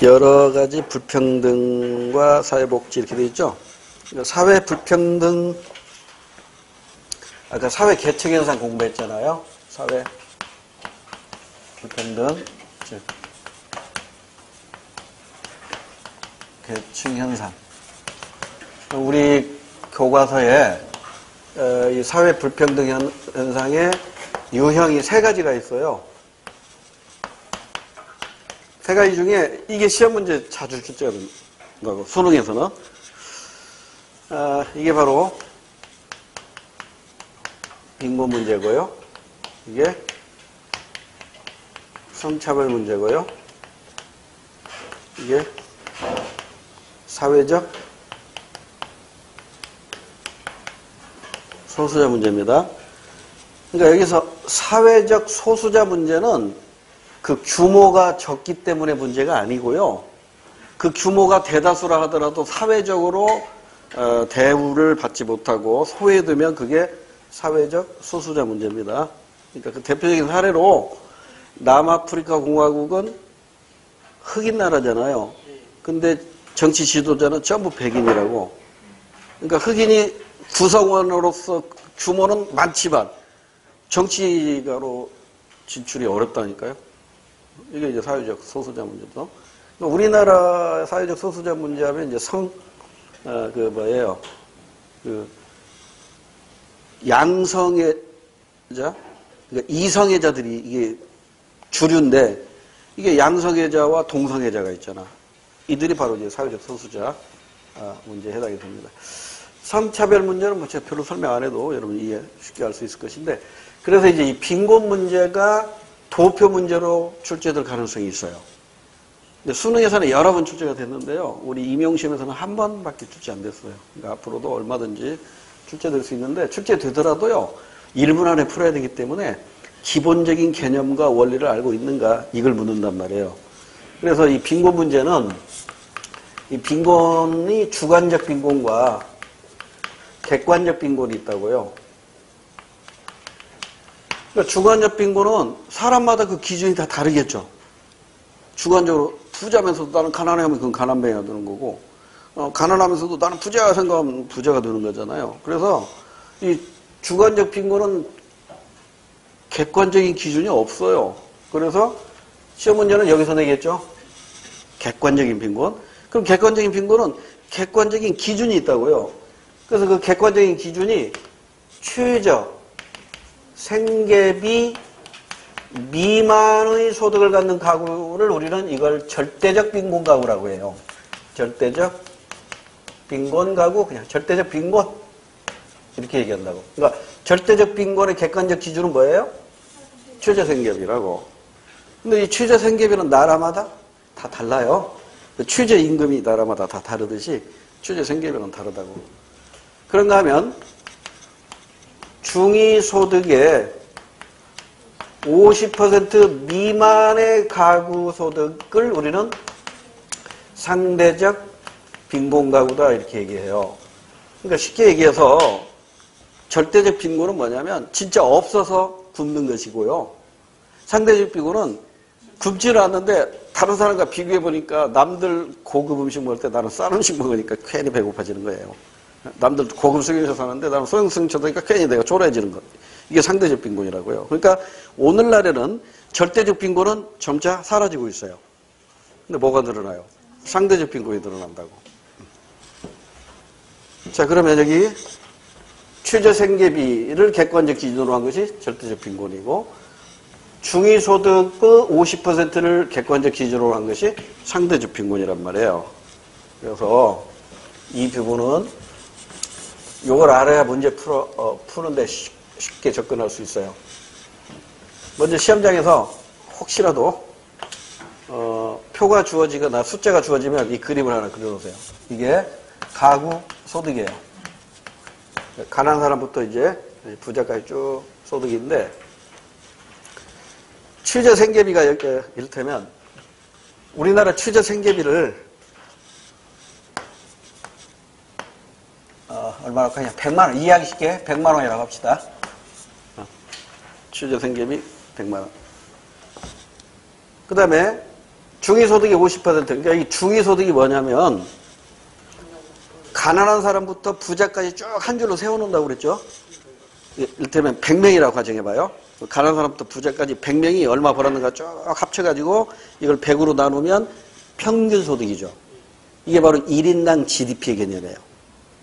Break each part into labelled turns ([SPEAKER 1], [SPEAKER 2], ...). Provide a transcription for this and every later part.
[SPEAKER 1] 여러 가지 불평등과 사회복지 이렇게 되어 있죠. 사회 불평등, 아까 사회 계층 현상 공부했잖아요. 사회 불평등, 즉 계층 현상. 우리 교과서에 이 사회 불평등 현상의 유형이 세 가지가 있어요. 세 가지 중에 이게 시험 문제 자주 출제하는 거고, 수능에서는. 이게 바로 빈곤 문제고요. 이게 성차별 문제고요. 이게 사회적 소수자 문제입니다. 그러니까 여기서 사회적 소수자 문제는 그 규모가 적기 때문에 문제가 아니고요. 그 규모가 대다수라 하더라도 사회적으로 대우를 받지 못하고 소외되면 그게 사회적 소수자 문제입니다. 그러니까 그 대표적인 사례로 남아프리카 공화국은 흑인 나라잖아요. 근데 정치 지도자는 전부 백인이라고. 그러니까 흑인이 구성원으로서 규모는 많지만 정치가로 진출이 어렵다니까요. 이게 이제 사회적 소수자 문제죠. 우리나라 사회적 소수자 문제하면 이제 양성애자, 그러니까 이성애자들이 이게 주류인데, 이게 양성애자와 동성애자가 있잖아. 이들이 바로 이제 사회적 소수자 문제에 해당이 됩니다. 성차별 문제는 뭐 제가 별로 설명 안 해도 여러분 이해 쉽게 할 수 있을 것인데, 그래서 이제 이 빈곤 문제가 도표 문제로 출제될 가능성이 있어요. 근데 수능에서는 여러 번 출제가 됐는데요. 우리 임용시험에서는 한 번밖에 출제 안 됐어요. 그러니까 앞으로도 얼마든지 출제될 수 있는데, 출제되더라도요, 1분 안에 풀어야 되기 때문에 기본적인 개념과 원리를 알고 있는가, 이걸 묻는단 말이에요. 그래서 이 빈곤 문제는, 이 빈곤이 주관적 빈곤과 객관적 빈곤이 있다고요. 그러니까 주관적 빈곤은 사람마다 그 기준이 다 다르겠죠. 주관적으로 부자면서도 나는 가난하면 그건 가난뱅이가 되는 거고, 가난하면서도 나는 부자가 생각하면 부자가 되는 거잖아요. 그래서 이 주관적 빈곤은 객관적인 기준이 없어요. 그래서 시험 문제는 여기서 내겠죠. 객관적인 빈곤. 그럼 객관적인 빈곤은 객관적인 기준이 있다고요. 그래서 그 객관적인 기준이 최저 생계비 미만의 소득을 갖는 가구를 우리는 이걸 절대적 빈곤 가구라고 해요. 절대적 빈곤 가구, 그냥 절대적 빈곤 이렇게 얘기한다고. 그러니까 절대적 빈곤의 객관적 기준은 뭐예요? 최저 생계비라고. 근데 이 최저 생계비는 나라마다 다 달라요. 최저 임금이 나라마다 다 다르듯이 최저 생계비는 다르다고. 그런가 하면 중위소득의 50% 미만의 가구 소득을 우리는 상대적 빈곤 가구다 이렇게 얘기해요. 그러니까 쉽게 얘기해서 절대적 빈곤은 뭐냐면 진짜 없어서 굶는 것이고요. 상대적 빈곤은 굶지는 않는데 다른 사람과 비교해 보니까 남들 고급 음식 먹을 때 나는 싼 음식 먹으니까 괜히 배고파지는 거예요. 남들 고급 승용차 사는데 나는 소형 승용차 타니까 괜히 내가 초라해지는 것. 이게 상대적 빈곤이라고요. 그러니까 오늘날에는 절대적 빈곤은 점차 사라지고 있어요. 근데 뭐가 늘어나요? 상대적 빈곤이 늘어난다고. 자, 그러면 여기 최저 생계비를 객관적 기준으로 한 것이 절대적 빈곤이고, 중위소득의 50%를 객관적 기준으로 한 것이 상대적 빈곤이란 말이에요. 그래서 이 부분은 이걸 알아야 문제 푸는데 쉽게 접근할 수 있어요. 먼저 시험장에서 혹시라도 표가 주어지거나 숫자가 주어지면 이 그림을 하나 그려놓으세요. 이게 가구 소득이에요. 가난한 사람부터 이제 부자까지 쭉 소득인데, 최저 생계비가 이를테면 우리나라 최저 생계비를 얼마나 그냥 100만 원, 이해하기 쉽게 100만 원이라고 합시다. 최저 생계비 100만 원. 그 다음에 중위소득이 50%. 그러니까 이 중위소득이 뭐냐면 가난한 사람부터 부자까지 쭉 한 줄로 세워놓는다고 그랬죠. 이를테면 100명이라고 가정해봐요. 가난한 사람부터 부자까지 100명이 얼마 벌었는가 쭉 합쳐가지고 이걸 100으로 나누면 평균소득이죠. 이게 바로 1인당 GDP의 개념이에요.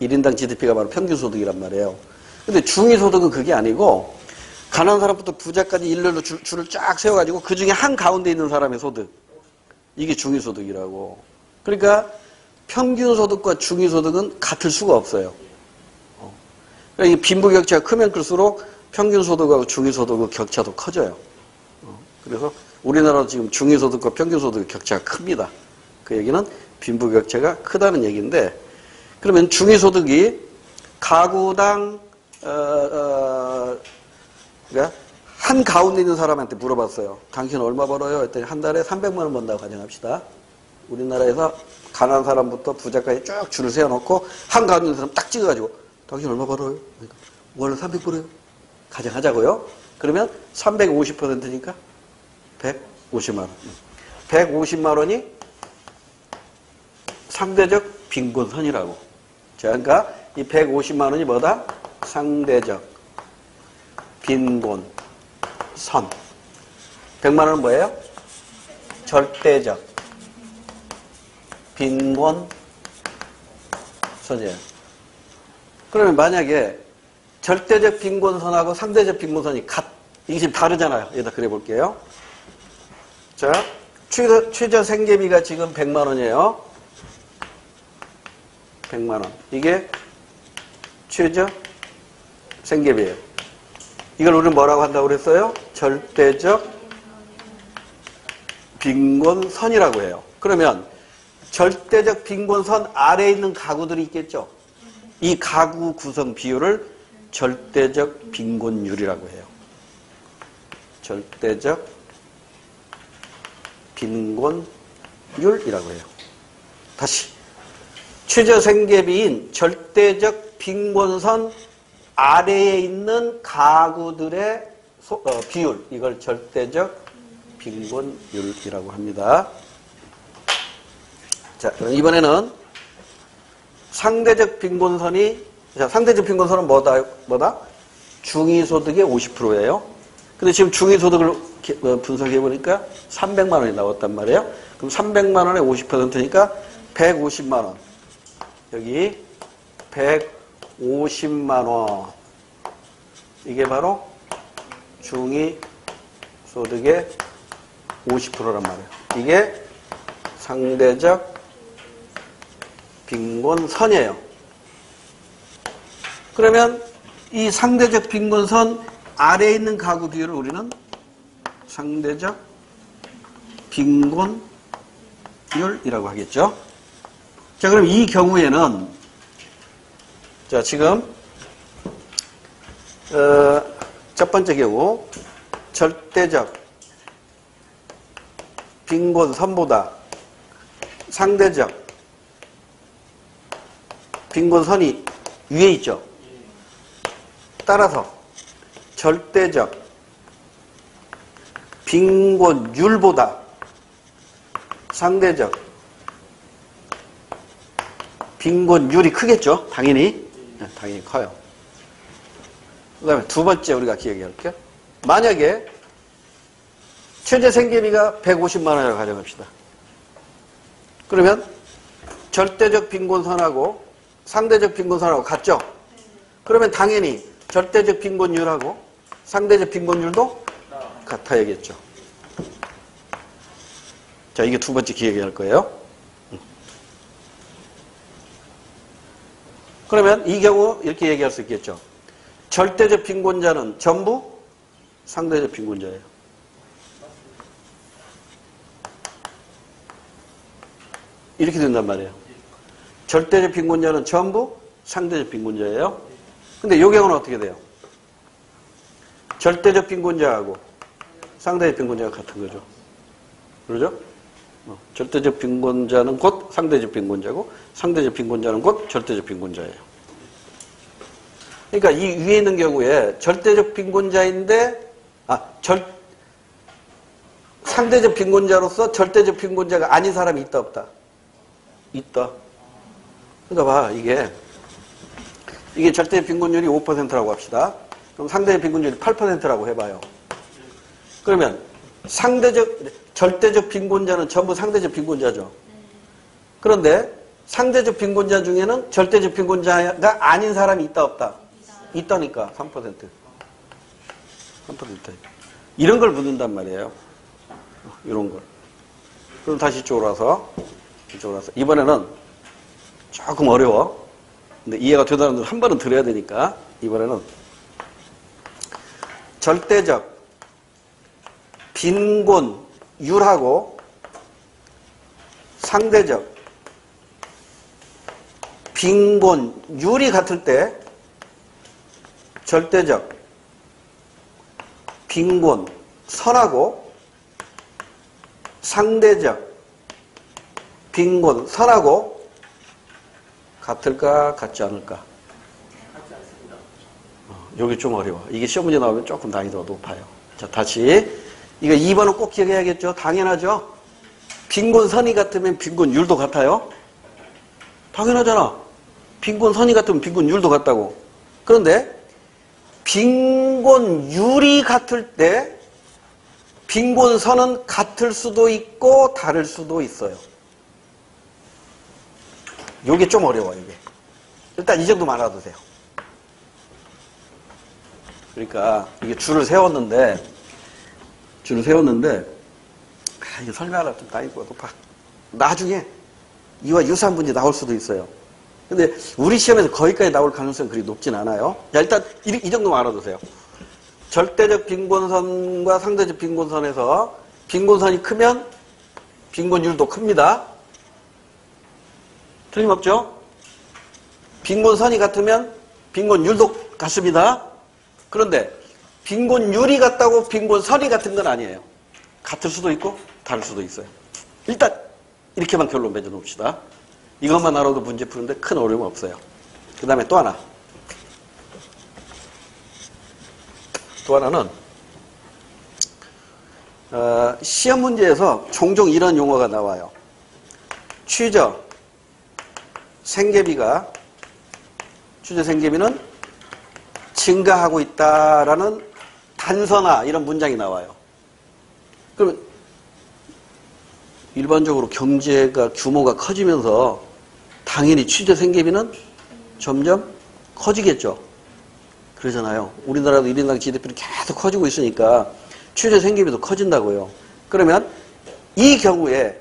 [SPEAKER 1] 1인당 GDP가 바로 평균소득이란 말이에요. 근데 중위소득은 그게 아니고 가난한 사람부터 부자까지 일렬로 줄을 쫙 세워가지고 그 중에 한 가운데 있는 사람의 소득. 이게 중위소득이라고. 그러니까 평균소득과 중위소득은 같을 수가 없어요. 그러니까 이 빈부격차가 크면 클수록 평균소득하고 중위소득의 격차도 커져요. 그래서 우리나라도 지금 중위소득과 평균소득의 격차가 큽니다. 그 얘기는 빈부격차가 크다는 얘기인데, 그러면 중위소득이 가구당 그러니까 한 가운데 있는 사람한테 물어봤어요. 당신 얼마 벌어요? 했더니 한 달에 300만 원 번다고 가정합시다. 우리나라에서 가난한 사람부터 부자까지 쭉 줄을 세워놓고 한 가운데 있는 사람 딱 찍어가지고 당신 얼마 벌어요? 그러니까 월에 300 벌어요? 가정하자고요. 그러면 350%니까 150만 원. 150만 원이 상대적 빈곤선이라고. 자, 그러니까 이 150만 원이 뭐다? 상대적 빈곤선. 100만 원은 뭐예요? 절대적 빈곤선이에요. 그러면 만약에 절대적 빈곤선하고 상대적 빈곤선이 이게 지금 다르잖아요. 여기다 그려볼게요. 자, 최저 생계비가 지금 100만 원이에요. 100만 원. 이게 최저 생계비예요. 이걸 우리는 뭐라고 한다고 그랬어요? 절대적 빈곤선이라고 해요. 그러면 절대적 빈곤선 아래에 있는 가구들이 있겠죠. 이 가구 구성 비율을 절대적 빈곤율이라고 해요. 절대적 빈곤율이라고 해요. 다시. 최저 생계비인 절대적 빈곤선 아래에 있는 가구들의 비율, 이걸 절대적 빈곤율이라고 합니다. 자, 그럼 이번에는 상대적 빈곤선이, 자, 상대적 빈곤선은 뭐다? 중위소득의 50%예요. 근데 지금 중위소득을 분석해 보니까 300만 원이 나왔단 말이에요. 그럼 300만 원의 50%니까 150만 원. 여기 150만 원. 이게 바로 중위소득의 50%란 말이에요. 이게 상대적 빈곤선이에요. 그러면 이 상대적 빈곤선 아래에 있는 가구 비율을 우리는 상대적 빈곤율이라고 하겠죠. 자, 그럼 이 경우에는, 자, 지금 첫 번째 경우 절대적 빈곤선보다 상대적 빈곤선이 위에 있죠. 따라서 절대적 빈곤율보다 상대적 빈곤율이 크겠죠. 당연히. 네, 당연히 커요. 그 다음에 두 번째 우리가 기억할게요. 만약에 최저 생계비가 150만 원이라고 가정합시다. 그러면 절대적 빈곤선하고 상대적 빈곤선하고 같죠? 그러면 당연히 절대적 빈곤율하고 상대적 빈곤율도 같아야겠죠. 자, 이게 두 번째 기억해야 할 거예요. 그러면 이 경우 이렇게 얘기할 수 있겠죠. 절대적 빈곤자는 전부 상대적 빈곤자예요. 이렇게 된단 말이에요. 절대적 빈곤자는 전부 상대적 빈곤자예요. 근데 이 경우는 어떻게 돼요? 절대적 빈곤자하고 상대적 빈곤자가 같은 거죠. 그러죠? 절대적 빈곤자는 곧 상대적 빈곤자고 상대적 빈곤자는 곧 절대적 빈곤자예요. 그러니까 이 위에 있는 경우에 절대적 빈곤자인데 상대적 빈곤자로서 절대적 빈곤자가 아닌 사람이 있다 없다? 있다. 그러니까 봐, 이게 절대적 빈곤율이 5%라고 합시다. 그럼 상대적 빈곤율이 8%라고 해봐요. 그러면 절대적 빈곤자는 전부 상대적 빈곤자죠. 그런데 상대적 빈곤자 중에는 절대적 빈곤자가 아닌 사람이 있다 없다? 있다니까 3%. 3%. 이런 걸 묻는단 말이에요. 이런 걸. 그럼 다시 이쪽으로 와서 이번에는 조금 어려워. 근데 이해가 되다는 분들 한 번은 들어야 되니까 이번에는 절대적 빈곤율하고 상대적 빈곤율이 같을 때 절대적 빈곤선하고 상대적 빈곤선하고 같을까 같지 않을까?
[SPEAKER 2] 같지 않습니다.
[SPEAKER 1] 여기 좀 어려워. 이게 시험 문제 나오면 조금 난이도가 높아요. 자, 다시 이거 2번은 꼭 기억해야겠죠? 당연하죠? 빈곤선이 같으면 빈곤율도 같아요? 당연하잖아. 빈곤선이 같으면 빈곤율도 같다고. 그런데 빈곤율이 같을 때 빈곤선은 같을 수도 있고 다를 수도 있어요. 요게 좀 어려워요, 이게. 일단 이 정도만 알아두세요. 그러니까 이게 줄을 세웠는데 이거 설명하려면 좀 난이도가 높아. 나중에 이와 유사한 문제 나올 수도 있어요. 근데 우리 시험에서 거기까지 나올 가능성은 그리 높진 않아요. 자, 일단 이 정도만 알아두세요. 절대적 빈곤선과 상대적 빈곤선에서 빈곤선이 크면 빈곤율도 큽니다. 틀림없죠? 빈곤선이 같으면 빈곤율도 같습니다. 그런데 빈곤율이 같다고 빈곤선이 같은 건 아니에요. 같을 수도 있고 다를 수도 있어요. 일단 이렇게만 결론 맺어 놓읍시다. 이것만 알아도 문제 푸는데 큰 어려움 없어요. 그 다음에 또 하나. 또 하나는 시험 문제에서 종종 이런 용어가 나와요. 취저 생계비는 증가하고 있다라는 단서나 이런 문장이 나와요. 그러면 일반적으로 경제가 규모가 커지면서 당연히 취저 생계비는 점점 커지겠죠. 그러잖아요. 우리나라도 1인당 GDP는 계속 커지고 있으니까 취저 생계비도 커진다고요. 그러면 이 경우에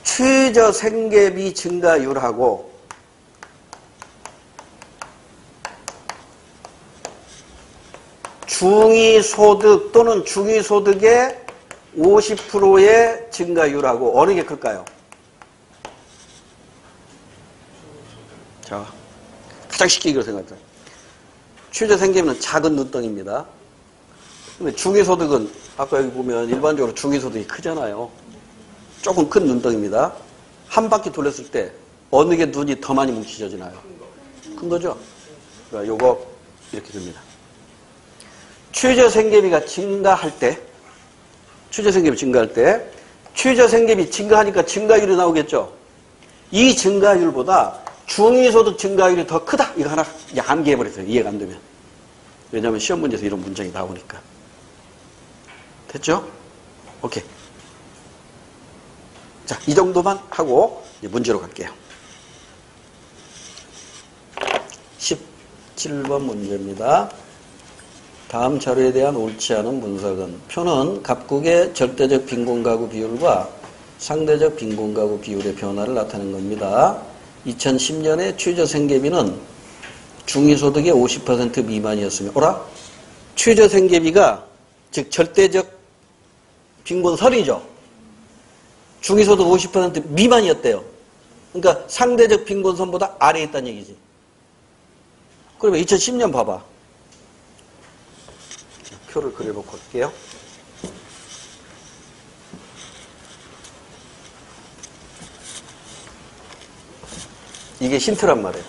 [SPEAKER 1] 취저 생계비 증가율하고 중위소득 또는 중위소득의 50%의 증가율하고 어느 게 클까요? 자, 가장 쉽게 이걸 생각해요. 취저 생계비는 작은 눈덩이입니다. 근데 중위소득은 아까 여기 보면 일반적으로 중위소득이 크잖아요. 조금 큰 눈덩이입니다. 한 바퀴 돌렸을 때 어느 게 눈이 더 많이 뭉치져지나요? 큰 거죠? 그러니까 요거 이렇게 됩니다. 취저 생계비가 증가할 때 취저 생계비 증가하니까 증가율이 나오겠죠? 이 증가율보다 중위소득 증가율이 더 크다. 이거 하나 암기해버렸어요. 이해가 안 되면. 왜냐하면 시험 문제에서 이런 문장이 나오니까. 됐죠? 오케이. 자, 이 정도만 하고 이제 문제로 갈게요. 17번 문제입니다. 다음 자료에 대한 옳지 않은 분석은 표는 갑국의 절대적 빈곤가구 비율과 상대적 빈곤가구 비율의 변화를 나타낸 겁니다. 2010년에 취저 생계비는 중위소득의 50% 미만이었으며 취저 생계비가 즉 절대적 빈곤선이죠. 중위소득 50% 미만이었대요. 그러니까 상대적 빈곤선보다 아래에 있다는 얘기지. 그러면 2010년 봐봐. 표를 그려놓고 할게요. 이게 힌트란 말이에요.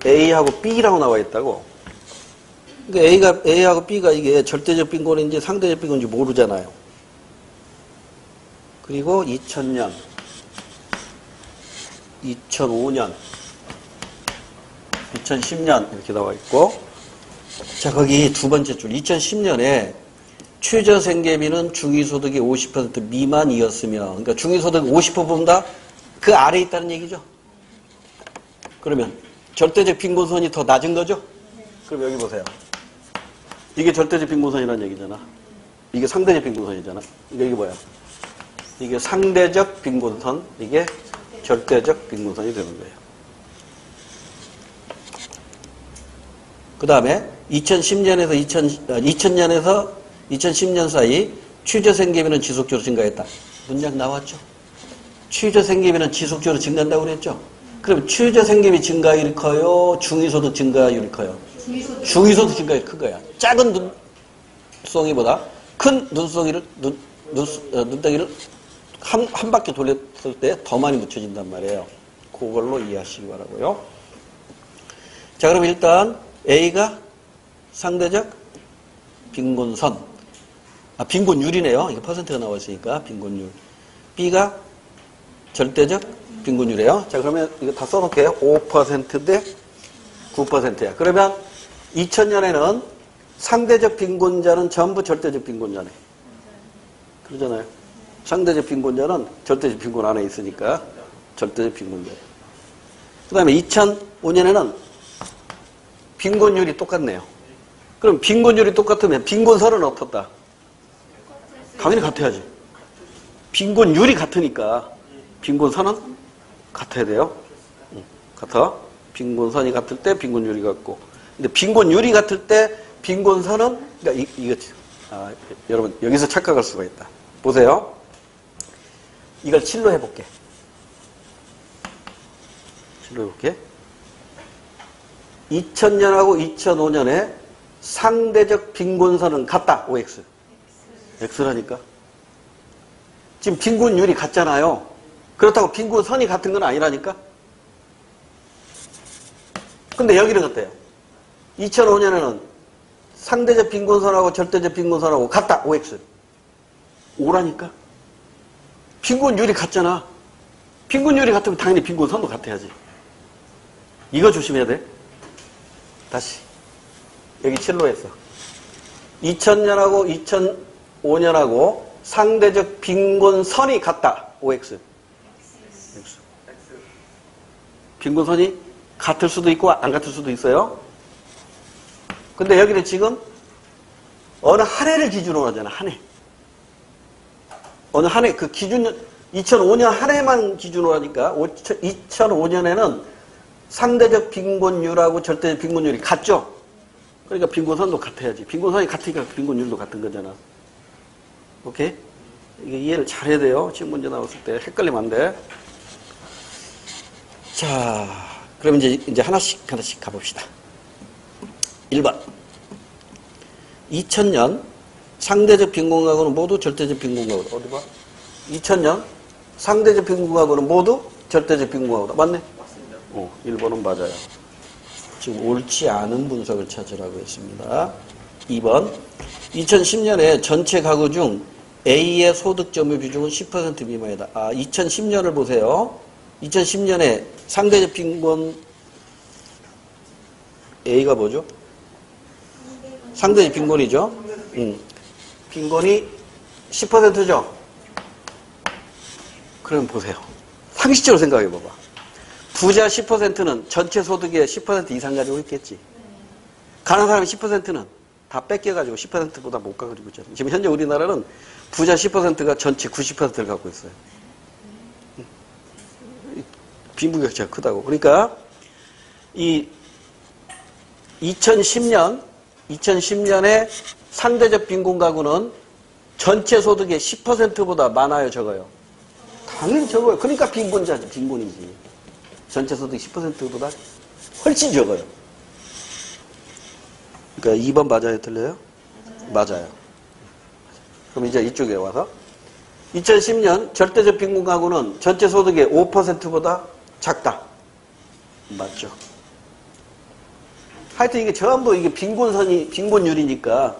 [SPEAKER 1] A하고 B라고 나와 있다고. 그러니까 A하고 B가 이게 절대적 빈곤인지 상대적 빈곤인지 모르잖아요. 그리고 2000년, 2005년, 2010년 이렇게 나와 있고, 자, 거기 두 번째 줄 2010년에 최저생계비는 중위소득의 50% 미만이었으며, 그러니까 중위소득 50%보다 그 아래에 있다는 얘기죠. 그러면 절대적 빈곤선이 더 낮은 거죠? 그럼 여기 보세요. 이게 절대적 빈곤선이라는 얘기잖아. 이게 상대적 빈곤선이잖아. 이게 뭐야? 이게 상대적 빈곤선, 이게 절대적 빈곤선이 되는 거예요. 그 다음에 2010년에서 2000년에서 2010년 사이 최저생계비는 지속적으로 증가했다. 문장 나왔죠? 최저생계비는 지속적으로 증가한다고 그랬죠? 그럼 최저생계비 증가율이 커요? 중위소득 증가율이 커요? 중위소득 증가율이 큰 거야. 작은 눈송이보다 큰 눈덩이를 한 바퀴 돌렸을 때 더 많이 묻혀진단 말이에요. 그걸로 이해하시기 바라고요. 자, 그럼 일단 A가 상대적 빈곤선, 빈곤율이네요. 이거 퍼센트가 나와 있으니까 빈곤율. B가 절대적 빈곤율이에요. 자, 그러면 이거 다 써놓을게요. 5% 대 9%야. 그러면 2000년에는 상대적 빈곤자는 전부 절대적 빈곤자네. 그러잖아요. 상대적 빈곤자는 절대적 빈곤 안에 있으니까 절대적 빈곤자예요. 그 다음에 2005년에는 빈곤율이 똑같네요. 그럼 빈곤율이 똑같으면 빈곤선은 어떻다? 당연히 같아야지. 빈곤율이 같으니까 빈곤선은 같아야 돼요. 같아. 빈곤선이 같을 때 빈곤율이 같고. 근데 빈곤율이 같을 때 빈곤선은, 그러니까 이거지. 여러분, 여기서 착각할 수가 있다. 보세요. 이걸 7로 해볼게. 7로 해볼게. 2000년하고 2005년에 상대적 빈곤선은 같다. OX. X라니까. 지금 빈곤율이 같잖아요. 그렇다고 빈곤선이 같은 건 아니라니까. 근데 여기는 어때요? 2005년에는 상대적 빈곤선하고 절대적 빈곤선하고 같다. OX. O라니까. 빈곤율이 같잖아. 빈곤율이 같으면 당연히 빈곤선도 같아야지. 이거 조심해야 돼. 다시. 여기 7로 했어. 2000년하고 2005년하고 상대적 빈곤선이 같다. OX. X. 빈곤선이 같을 수도 있고 안 같을 수도 있어요. 근데 여기는 지금 어느 한 해를 기준으로 하잖아. 한 해. 어느 한 해, 그 기준, 2005년 한 해만 기준으로 하니까 2005년에는 상대적 빈곤율하고 절대적 빈곤율이 같죠? 그러니까 빈곤선도 같아야지. 빈곤선이 같으니까 빈곤율도 같은 거잖아. 오케이? 이게 이해를 잘 해야 돼요. 시험 문제 나왔을 때 헷갈리면 안 돼. 자, 그럼 이제 하나씩 가봅시다. 1번. 2000년 상대적 빈곤가구는 모두 절대적 빈곤가구다. 어디 봐? 2000년 상대적 빈곤가구는 모두 절대적 빈곤가구다. 맞네?
[SPEAKER 2] 맞습니다.
[SPEAKER 1] 1번은 맞아요. 지금 옳지 않은 분석을 찾으라고 했습니다. 2번. 2010년에 전체 가구 중 A의 소득 점유 비중은 10% 미만이다. 2010년을 보세요. 2010년에 상대적 빈곤 A가 뭐죠? 상대적 빈곤이죠. 빈곤이 10%죠. 그럼 보세요. 상식적으로 생각해 봐봐. 부자 10%는 전체 소득의 10% 이상 가지고 있겠지. 가난한 사람이 10%는 다 뺏겨가지고 10%보다 못 가지고 있잖아요. 지금 현재 우리나라는 부자 10%가 전체 90%를 갖고 있어요. 빈부격차가 크다고. 그러니까 이 2010년에 상대적 빈곤 가구는 전체 소득의 10%보다 많아요, 적어요? 당연히 적어요. 그러니까 빈곤자지, 빈곤이지. 전체 소득 10%보다 훨씬 적어요. 그러니까 2번 맞아요, 틀려요? 맞아요. 그럼 이제 이쪽에 와서 2010년 절대적 빈곤 가구는 전체 소득의 5%보다 작다. 맞죠? 하여튼 이게 전부 이게 빈곤율이니까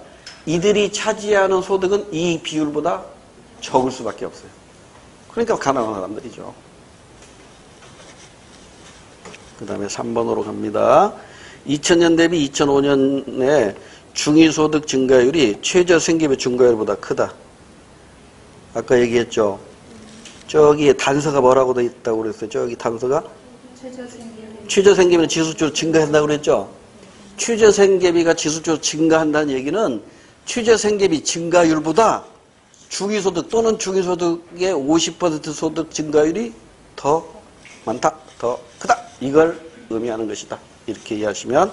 [SPEAKER 1] 이들이 차지하는 소득은 이 비율보다 적을 수밖에 없어요. 그러니까 가난한 사람들이죠. 그 다음에 3번으로 갑니다. 2000년 대비 2005년에 중위소득 증가율이 최저생계비 증가율보다 크다. 아까 얘기했죠. 저기에 단서가 뭐라고 돼 있다고 그랬어요. 저기 단서가 최저생계비는 지수적으로 증가한다고 그랬죠. 최저생계비가 지수적으로 증가한다는 얘기는 최저생계비 증가율보다 중위소득 또는 중위소득의 50% 소득 증가율이 더 많다, 더 크다. 이걸 의미하는 것이다. 이렇게 이해하시면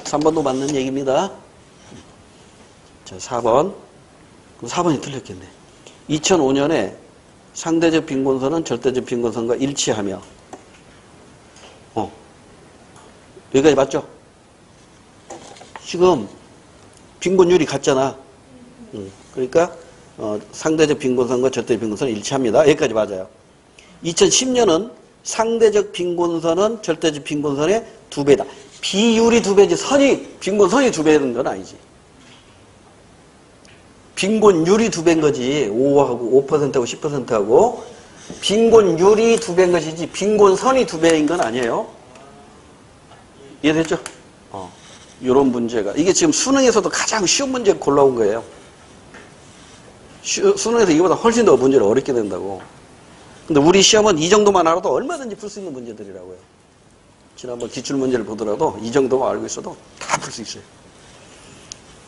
[SPEAKER 1] 3번도 맞는 얘기입니다. 자, 4번. 그럼 4번이 틀렸겠네. 2005년에 상대적 빈곤선은 절대적 빈곤선과 일치하며 여기까지 맞죠? 지금 빈곤율이 같잖아. 그러니까 상대적 빈곤선과 절대적 빈곤선은 일치합니다. 여기까지 맞아요. 2010년은 상대적 빈곤선은 절대적 빈곤선의 2배다. 비율이 2배지 빈곤선이 2배는 건 아니지. 빈곤율이 2배인 거지. 5하고 5%하고 10%하고 빈곤율이 2배인 것이지 빈곤선이 2배인 건 아니에요. 이해됐죠? 이런 문제가 이게 지금 수능에서도 가장 쉬운 문제 골라온 거예요. 수능에서 이거보다 훨씬 더 문제를 어렵게 된다고. 근데 우리 시험은 이 정도만 알아도 얼마든지 풀 수 있는 문제들이라고요. 지난번 기출문제를 보더라도 이 정도만 알고 있어도 다 풀 수 있어요.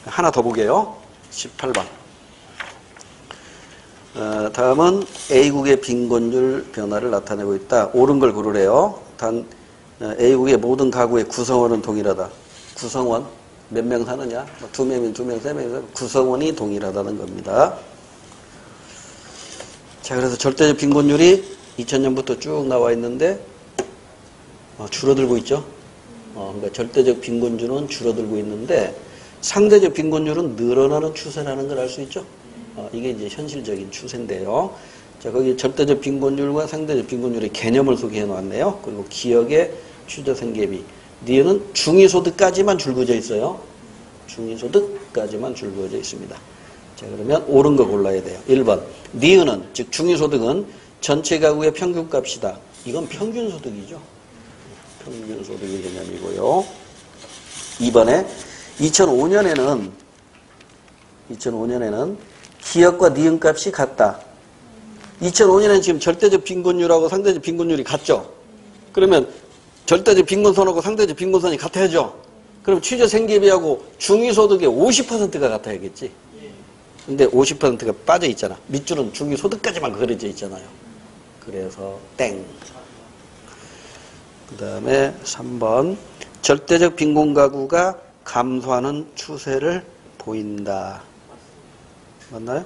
[SPEAKER 1] 하나 더 보게요. 18번. 다음은 A국의 빈곤율 변화를 나타내고 있다. 옳은 걸 고르래요. 단 A국의 모든 가구의 구성원은 동일하다. 구성원 몇 명 사느냐? 2명이면 2명, 3명이면 구성원이 동일하다는 겁니다. 자, 그래서 절대적 빈곤율이 2000년부터 쭉 나와 있는데 줄어들고 있죠. 그러니까 절대적 빈곤율은 줄어들고 있는데 상대적 빈곤율은 늘어나는 추세라는 걸 알 수 있죠. 이게 이제 현실적인 추세인데요. 자, 거기 절대적 빈곤율과 상대적 빈곤율의 개념을 소개해 놓았네요. 그리고 기억의 최저생계비. 니은은 중위소득까지만 줄거져 있어요. 중위소득까지만 줄거져 있습니다. 자, 그러면 옳은 거 골라야 돼요. 1번. 니은은, 즉 중위소득은 전체 가구의 평균값이다. 이건 평균소득이죠. 평균소득의 개념이고요. 2번에 2005년에는 기억과 니은값이 같다. 2005년에는 지금 절대적 빈곤율하고 상대적 빈곤율이 같죠. 그러면 절대적 빈곤선하고 상대적 빈곤선이 같아야죠. 그럼 최저생계비하고 중위소득의 50%가 같아야겠지. 근데 50%가 빠져 있잖아. 밑줄은 중위소득까지만 그려져 있잖아요. 그래서 땡. 그 다음에 3번. 절대적 빈곤가구가 감소하는 추세를 보인다. 맞나요?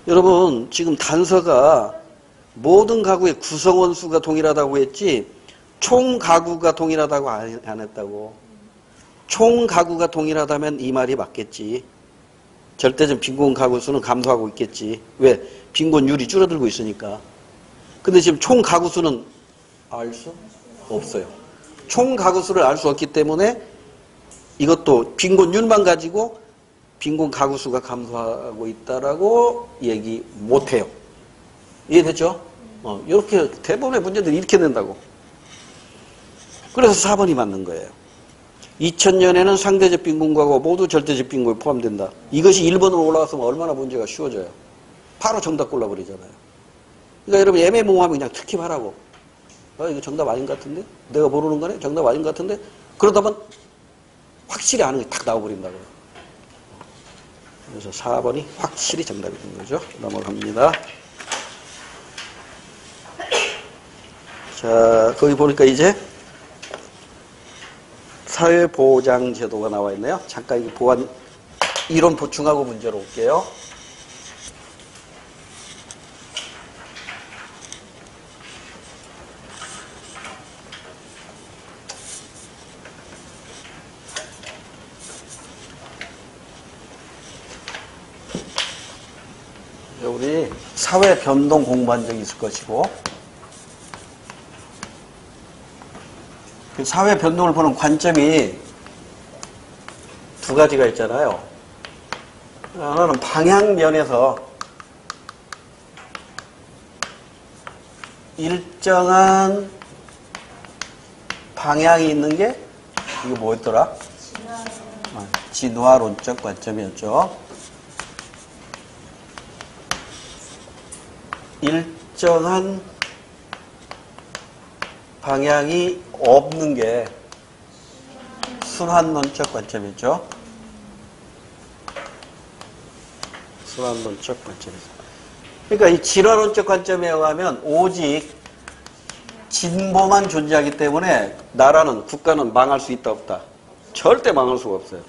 [SPEAKER 1] 여러분, 지금 단서가 모든 가구의 구성원 수가 동일하다고 했지 총 가구가 동일하다고 안 했다고. 총 가구가 동일하다면 이 말이 맞겠지. 절대적 빈곤 가구 수는 감소하고 있겠지. 왜? 빈곤율이 줄어들고 있으니까. 근데 지금 총 가구 수는 알 수 없어요. 총 가구 수를 알 수 없기 때문에 이것도 빈곤율만 가지고 빈곤 가구 수가 감소하고 있다라고 얘기 못해요. 이해됐죠? 이렇게 대부분의 문제들이 이렇게 된다고. 그래서 4번이 맞는 거예요. 2000년에는 상대적 빈곤가구가 모두 절대적 빈곤에 포함된다. 이것이 1번으로 올라갔으면 얼마나 문제가 쉬워져요. 바로 정답 골라버리잖아요. 그러니까 여러분 애매모호하면 그냥 특집하라고. 이거 정답 아닌 것 같은데? 내가 모르는 거네? 정답 아닌 것 같은데? 그러다 보면 확실히 아는 게 탁 나와버린다고요. 그래서 4번이 확실히 정답이 된 거죠. 넘어갑니다. 자, 거기 보니까 이제 사회보장제도가 나와 있네요. 잠깐 이 보완 이론 보충하고 문제로 올게요. 우리 사회 변동 공부한 적이 있을 것이고 그 사회 변동을 보는 관점이 두 가지가 있잖아요. 하나는 방향면에서 일정한 방향이 있는 게 이거 뭐였더라? 진화론적 관점이었죠. 일정한 방향이 없는 게 순환론적 관점이죠. 순환론적 관점이죠. 그러니까 이 진화론적 관점에 의하면 오직 진보만 존재하기 때문에 나라는, 국가는 망할 수 있다 없다? 절대 망할 수가 없어요.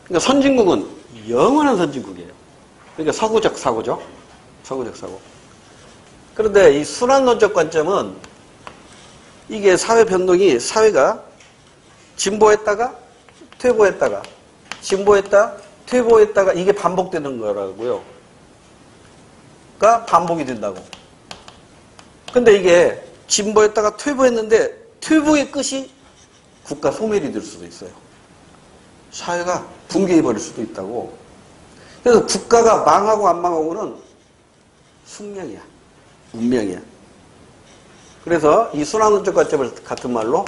[SPEAKER 1] 그러니까 선진국은 영원한 선진국이에요. 그러니까 서구적 사고죠. 서구적 사고. 그런데 이 순환론적 관점은 이게 사회 변동이, 사회가 진보했다가 퇴보했다가 진보했다 퇴보했다가 이게 반복되는 거라고요. 가 반복이 된다고. 근데 이게 진보했다가 퇴보했는데 퇴보의 끝이 국가 소멸이 될 수도 있어요. 사회가 붕괴해 버릴 수도 있다고. 그래서 국가가 망하고 안 망하고는 숙명이야. 운명이야. 그래서 이 순환론적 관점을 같은 말로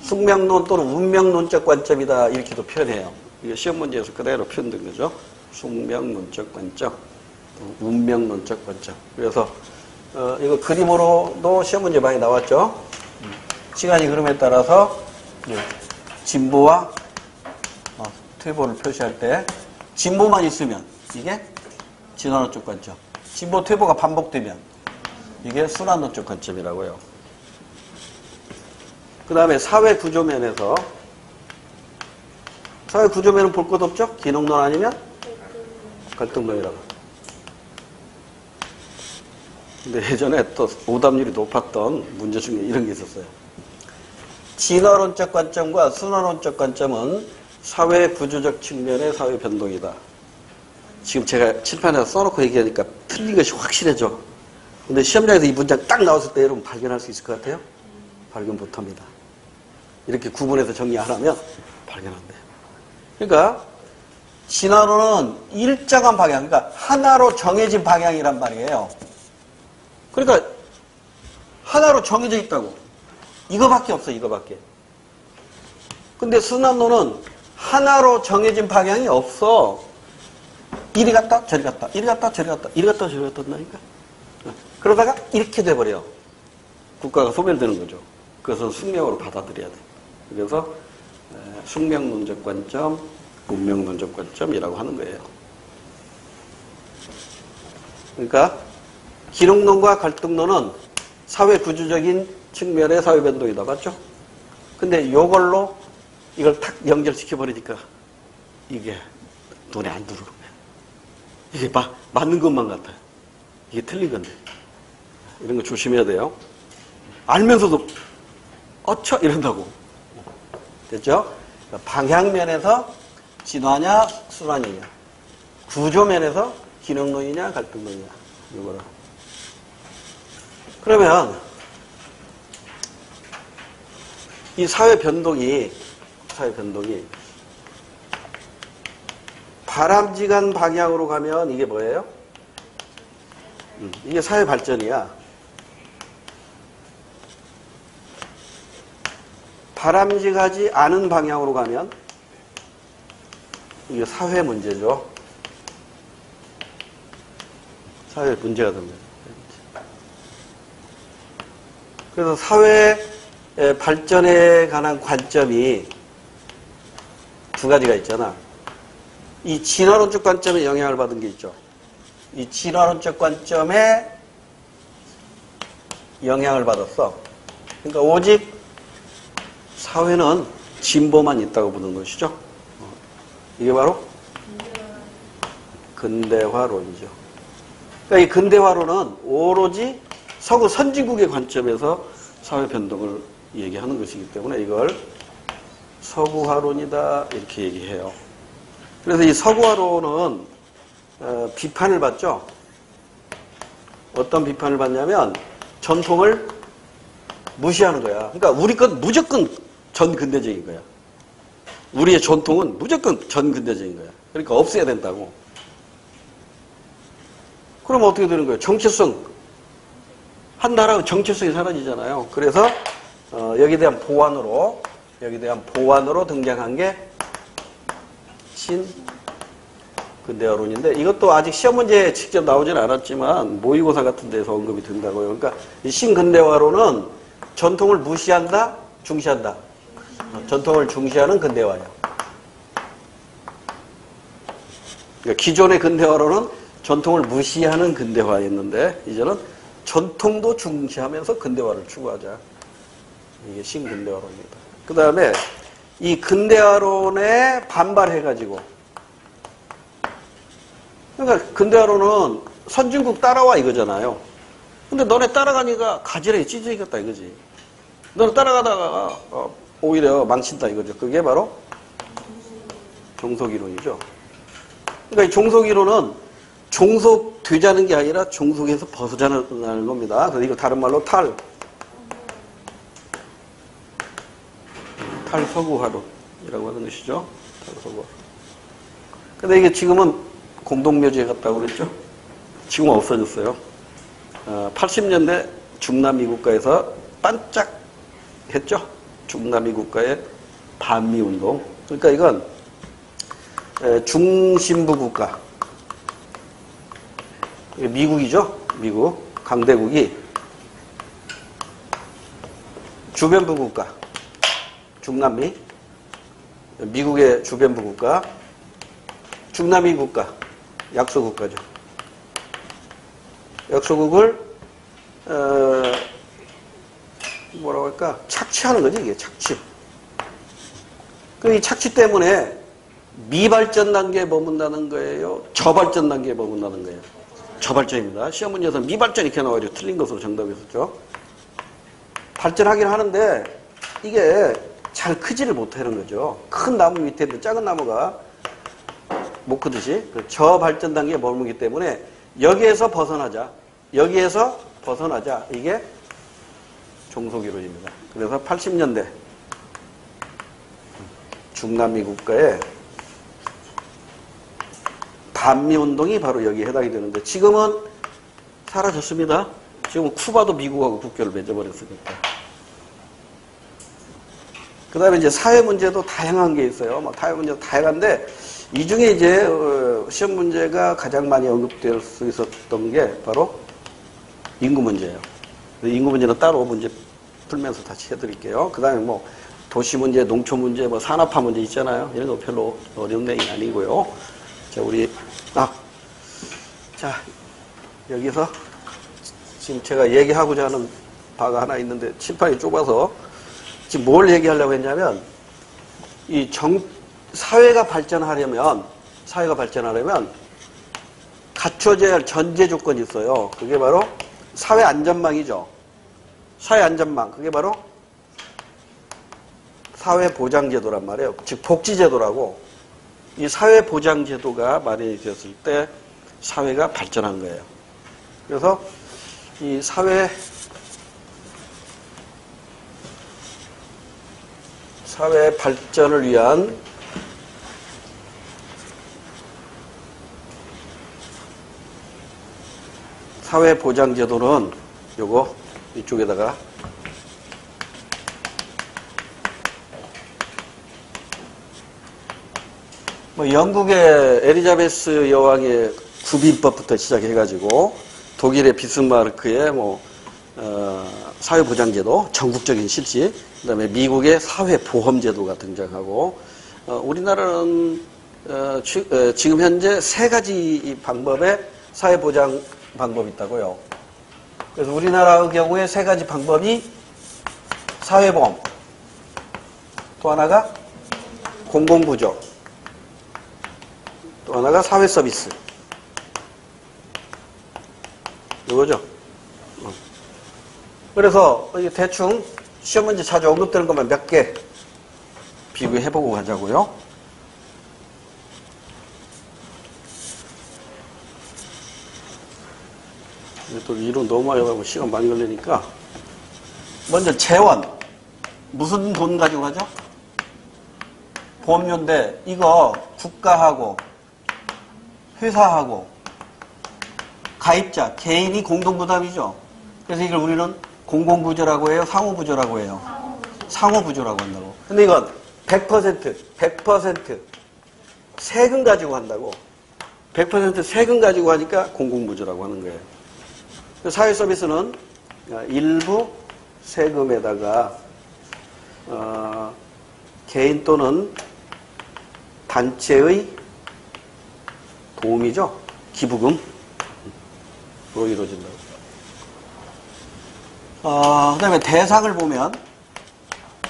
[SPEAKER 1] 숙명론 또는 운명론적 관점이다 이렇게도 표현해요. 이게 시험 문제에서 그대로 표현된 거죠. 숙명론적 관점, 운명론적 관점. 그래서 이거 그림으로도 시험 문제 많이 나왔죠. 시간이 흐름에 따라서 진보와 퇴보를 표시할 때 진보만 있으면 이게 진화론적 관점, 진보 퇴보가 반복되면 이게 순환론적 관점이라고요. 그 다음에 사회 구조면에서, 사회 구조면은 볼 것 없죠? 기능론 아니면 갈등론이라고. 근데 예전에 또 오답률이 높았던 문제 중에 이런 게 있었어요. 진화론적 관점과 순환론적 관점은 사회 구조적 측면의 사회 변동이다. 지금 제가 칠판에서 써놓고 얘기하니까 틀린 것이 확실해져. 근데 시험장에서 이 문장 딱 나왔을 때 여러분 발견할 수 있을 것 같아요? 발견 못합니다. 이렇게 구분해서 정리 안 하면 발견 안 돼요. 그러니까 진화론은 일정한 방향, 그러니까 하나로 정해진 방향이란 말이에요. 그러니까 하나로 정해져 있다고. 이거밖에 없어, 이거밖에. 근데 순환론은 하나로 정해진 방향이 없어. 이리 갔다 저리 갔다, 이리 갔다 저리 갔다, 이리 갔다 저리 갔다 한다니까. 그러다가 이렇게 돼버려. 국가가 소멸되는 거죠. 그것은 숙명으로 받아들여야 돼. 그래서 숙명론적 관점, 운명론적 관점이라고 하는 거예요. 그러니까 기능론과 갈등론은 사회 구조적인 측면의 사회 변동이다. 맞죠? 근데 이걸로 이걸 탁 연결시켜 버리니까 이게 눈에 안 들어오는 거예요. 이게 맞는 것만 같아요. 이게 틀린 건데. 이런 거 조심해야 돼요. 알면서도 어처 이런다고. 됐죠? 방향면에서 진화냐 순환이냐, 구조면에서 기능론이냐 갈등론이냐, 이거를. 그러면 이 사회 변동이 바람직한 방향으로 가면 이게 뭐예요? 이게 사회 발전이야. 바람직하지 않은 방향으로 가면 이게 사회 문제죠. 사회 문제가 됩니다. 그래서 사회 발전에 관한 관점이 두 가지가 있잖아. 이 진화론적 관점에 영향을 받은 게 있죠. 이 진화론적 관점에 영향을 받았어. 그러니까 오직 사회는 진보만 있다고 보는 것이죠. 이게 바로 근대화론이죠. 그러니까 이 근대화론은 오로지 서구 선진국의 관점에서 사회 변동을 얘기하는 것이기 때문에 이걸 서구화론이다 이렇게 얘기해요. 그래서 이 서구화론은 비판을 받죠. 어떤 비판을 받냐면 전통을 무시하는 거야. 그러니까 우리 건 무조건 전근대적인 거야. 우리의 전통은 무조건 전근대적인 거야. 그러니까 없애야 된다고. 그럼 어떻게 되는 거예요? 정체성. 한 나라의 정체성이 사라지잖아요. 그래서 여기에 대한 보완으로 등장한 게 신근대화론인데 이것도 아직 시험 문제에 직접 나오진 않았지만 모의고사 같은 데서 언급이 된다고요. 그러니까 이 신근대화론은 전통을 무시한다, 중시한다. 전통을 중시하는 근대화예요. 그러니까 기존의 근대화론은 전통을 무시하는 근대화였는데 이제는 전통도 중시하면서 근대화를 추구하자. 이게 신근대화론입니다. 그 다음에 이 근대화론에 반발해가지고 그러니까 근대화론은 선진국 따라와 이거잖아요. 근데 너네 따라가니까 가지런히 찢어지겠다 이거지. 너네 따라가다가 오히려 망친다 이거죠. 그게 바로 종속이론이죠. 그러니까 이 종속이론은 종속되자는 게 아니라 종속에서 벗어나는 겁니다. 그래서 이거 다른 말로 탈서구화론이라고 하는 것이죠. 탈서구화. 근데 이게 지금은 공동묘지에 갔다고 그랬죠. 지금 없어졌어요. 80년대 중남미 국가에서 반짝했죠. 중남미 국가의 반미운동. 그러니까 이건 중심부 국가. 미국이죠. 미국. 강대국이 주변부 국가. 중남미. 미국의 주변부 국가. 중남미 국가. 약소국가죠. 약소국을 뭐라고 할까? 착취하는 거지 이게 착취. 이 착취 때문에 미발전 단계에 머문다는 거예요? 저발전 단계에 머문다는 거예요? 저발전입니다. 시험 문제에서 미발전 이렇게 나와가지고 틀린 것으로 정답이 있었죠. 발전하긴 하는데 이게 잘 크지를 못하는 거죠. 큰 나무 밑에 있는 작은 나무가 못 크듯이 저발전 단계에 머물기 때문에 여기에서 벗어나자. 이게 종속이론입니다. 그래서 80년대 중남미 국가의 반미운동이 바로 여기에 해당이 되는데 지금은 사라졌습니다. 지금은 쿠바도 미국하고 국교를 맺어버렸으니까. 그 다음에 이제 사회 문제도 다양한 게 있어요. 사회 문제도 다양한데 이 중에 이제 시험 문제가 가장 많이 언급될 수 있었던 게 바로 인구 문제예요. 인구 문제는 따로 문제 풀면서 다시 해드릴게요. 그 다음에 도시 문제, 농촌 문제, 산업화 문제 있잖아요. 이런 거 별로 어려운 내용이 아니고요. 자, 여기서 지금 제가 얘기하고자 하는 바가 하나 있는데 칠판이 좁아서 지금 뭘 얘기하려고 했냐면 사회가 발전하려면 갖춰져야 할 전제 조건이 있어요. 그게 바로 사회 안전망이죠. 사회 안전망. 그게 바로 사회 보장제도란 말이에요. 즉 복지제도라고. 이 사회 보장제도가 마련이 되었을 때 사회가 발전한 거예요. 그래서 이 사회 발전을 위한 사회 보장제도는 요거 이쪽에다가 영국의 엘리자베스 여왕의 구빈법부터 시작해가지고 독일의 비스마르크의 사회보장제도 전국적인 실시, 그다음에 미국의 사회보험제도가 등장하고 우리나라는 지금 현재 3가지 방법의 사회보장 방법이 있다고요. 그래서 우리나라의 경우에 3가지 방법이 사회보험, 또 하나가 공공구조, 또 하나가 사회서비스. 이거죠. 그래서 대충 시험 문제 자주 언급되는 것만 몇 개 비교해보고 가자고요. 또 이론 너무 많이 하고 시간 많이 걸리니까 먼저 재원. 무슨 돈 가지고 가죠? 보험료인데 이거 국가하고 회사하고 가입자, 개인이 공동부담이죠. 그래서 이걸 우리는 공공부조라고 해요? 상호부조라고 해요? 상호부조라고 한다고. 근데 이건 100% 세금 가지고 한다고. 100% 세금 가지고 하니까 공공부조라고 하는 거예요. 사회서비스는 일부 세금에다가 개인 또는 단체의 도움이죠. 기부금으로 이루어진다고. 그 다음에 대상을 보면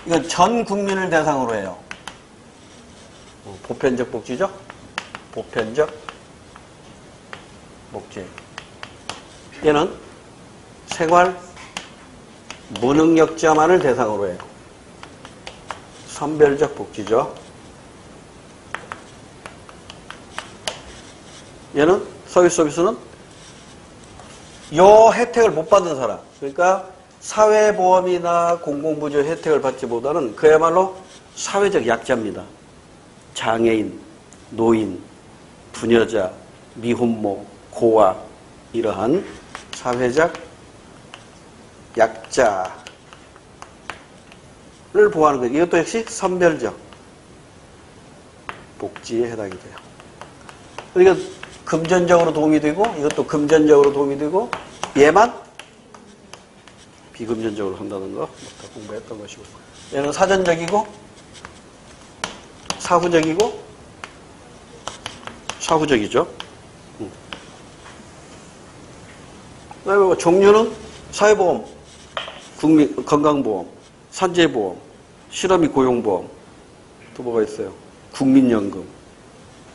[SPEAKER 1] 이건 전 국민을 대상으로 해요. 보편적 복지죠. 보편적 복지. 얘는 생활 무능력자만을 대상으로 해요. 선별적 복지죠. 얘는 서비스는 요 혜택을 못 받는 사람. 그러니까 사회보험이나 공공부조 혜택을 받지보다는 그야말로 사회적 약자입니다. 장애인, 노인, 부녀자, 미혼모, 고아 이러한 사회적 약자를 보호하는 거예요. 이것도 역시 선별적 복지에 해당이 돼요. 그러니까 금전적으로 도움이 되고 이것도 금전적으로 도움이 되고 얘만 비금전적으로 한다는 거 다 공부했던 것이고 얘는 사전적이고 사후적이고 사후적이죠. 그다음에 뭐 종류는 사회보험, 국민 건강보험, 산재보험, 실업이 고용보험 또 뭐가 있어요? 국민연금,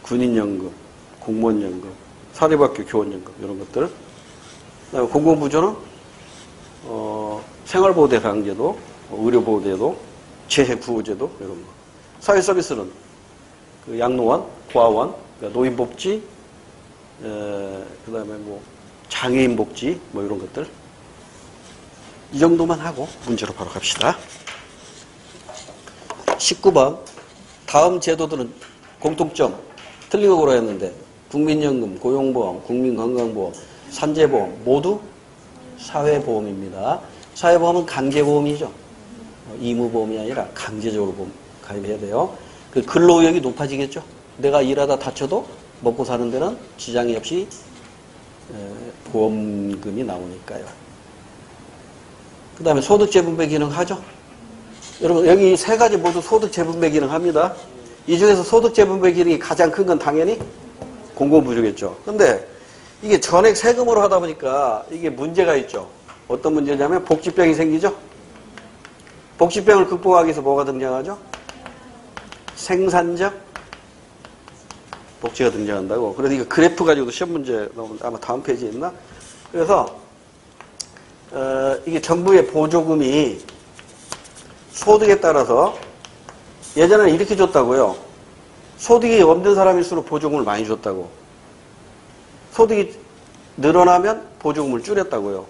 [SPEAKER 1] 군인연금, 공무원연금, 사립학교 교원연금 이런 것들. 그다음에 공공부조는 생활보호대상제도, 의료보호제도, 재해구호제도 이런 거. 사회서비스는 그 양로원, 고아원, 그러니까 노인복지, 그다음에 뭐 장애인복지 뭐 이런 것들. 이 정도만 하고 문제로 바로 갑시다. 19번. 다음 제도들은 공통점 틀린 거 고라 했는데 국민연금, 고용보험, 국민건강보험, 산재보험 모두 사회보험입니다. 사회보험은 강제보험이죠. 의무보험이 아니라 강제적으로 가입해야 돼요. 그 근로의욕이 높아지겠죠. 내가 일하다 다쳐도 먹고 사는 데는 지장이 없이 보험금이 나오니까요. 그 다음에 소득재분배 기능 하죠. 여러분 여기 세 가지 모두 소득재분배 기능 합니다. 이 중에서 소득재분배 기능이 가장 큰 건 당연히 공공부조겠죠. 근데 이게 전액 세금으로 하다 보니까 이게 문제가 있죠. 어떤 문제냐면 복지병이 생기죠. 복지병을 극복하기 위해서 뭐가 등장하죠? 생산적 복지가 등장한다고. 그래서 이거 그래프 가지고도 시험 문제 나오면 아마 다음 페이지에 있나? 그래서 이게 정부의 보조금이 소득에 따라서 예전에는 이렇게 줬다고요. 소득이 없는 사람일수록 보조금을 많이 줬다고. 소득이 늘어나면 보조금을 줄였다고요.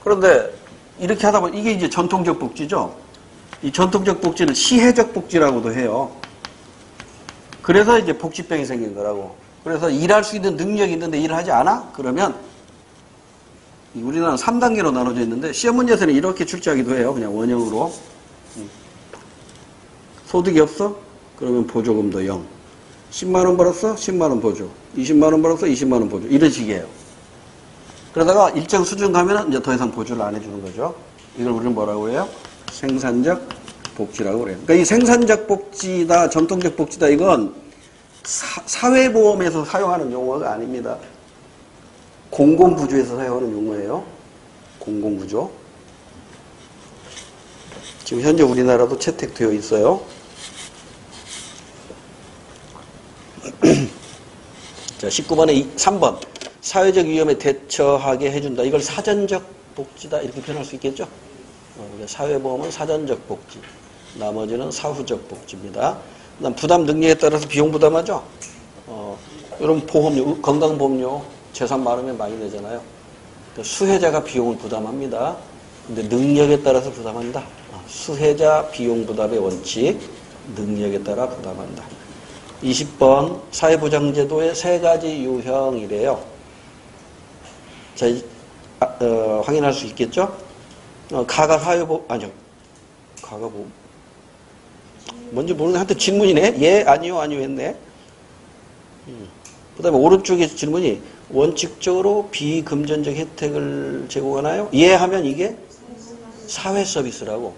[SPEAKER 1] 그런데 이렇게 하다 보면 이게 이제 전통적 복지죠. 이 전통적 복지를 시혜적 복지라고도 해요. 그래서 이제 복지병이 생긴 거라고. 그래서 일할 수 있는 능력이 있는데 일을 하지 않아? 그러면 우리나라는 3단계로 나눠져 있는데 시험 문제에서는 이렇게 출제하기도 해요. 그냥 원형으로. 소득이 없어? 그러면 보조금도 0. 10만원 벌었어? 10만원 보조. 20만원 벌었어? 20만원 보조. 이런 식이에요. 그러다가 일정 수준 가면 이제 더 이상 보조를 안 해주는 거죠. 이걸 우리는 뭐라고 해요? 생산적 복지라고 그래요. 그러니까 이 생산적 복지다, 전통적 복지다, 이건 사회보험에서 사용하는 용어가 아닙니다. 공공부조에서 사용하는 용어예요. 공공부조. 지금 현재 우리나라도 채택되어 있어요. 자, 19번에 3번. 사회적 위험에 대처하게 해준다. 이걸 사전적 복지다. 이렇게 표현할 수 있겠죠? 사회보험은 사전적 복지. 나머지는 사후적 복지입니다. 그다음 부담 능력에 따라서 비용 부담하죠? 이런 보험료, 건강보험료 재산 많으면 많이 내잖아요. 수혜자가 비용을 부담합니다. 근데 능력에 따라서 부담한다. 수혜자 비용 부담의 원칙, 능력에 따라 부담한다. 20번 사회보장제도의 세 가지 유형이래요. 자, 확인할 수 있겠죠? 가가 뭔지 모르는데 한테 질문이네? 예, 아니요, 아니요 했네. 그 다음에 오른쪽에 질문이 원칙적으로 비금전적 혜택을 제공하나요? 예 하면 이게 사회 서비스라고.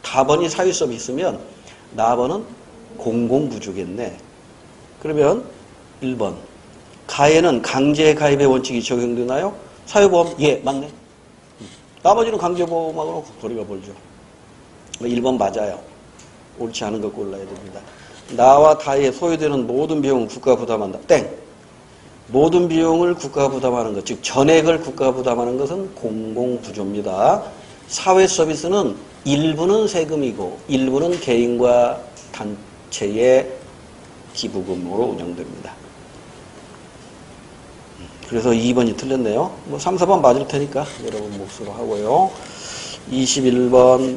[SPEAKER 1] 답번이 사회 서비스면 나번은 공공부주겠네. 그러면 1번 가에는 강제 가입의 원칙이 적용되나요? 사회보험 예 맞네. 나머지는 강제보험하고 거리가 멀죠. 1번 맞아요. 옳지 않은 거 골라야 됩니다. 나와 타에 소요되는 모든 비용은 국가가 부담한다. 땡. 모든 비용을 국가가 부담하는 것, 즉 전액을 국가가 부담하는 것은 공공부조입니다. 사회 서비스는 일부는 세금이고 일부는 개인과 단체의 기부금으로 운영됩니다. 그래서 2번이 틀렸네요. 3, 4번 맞을 테니까 여러분 몫으로 하고요. 21번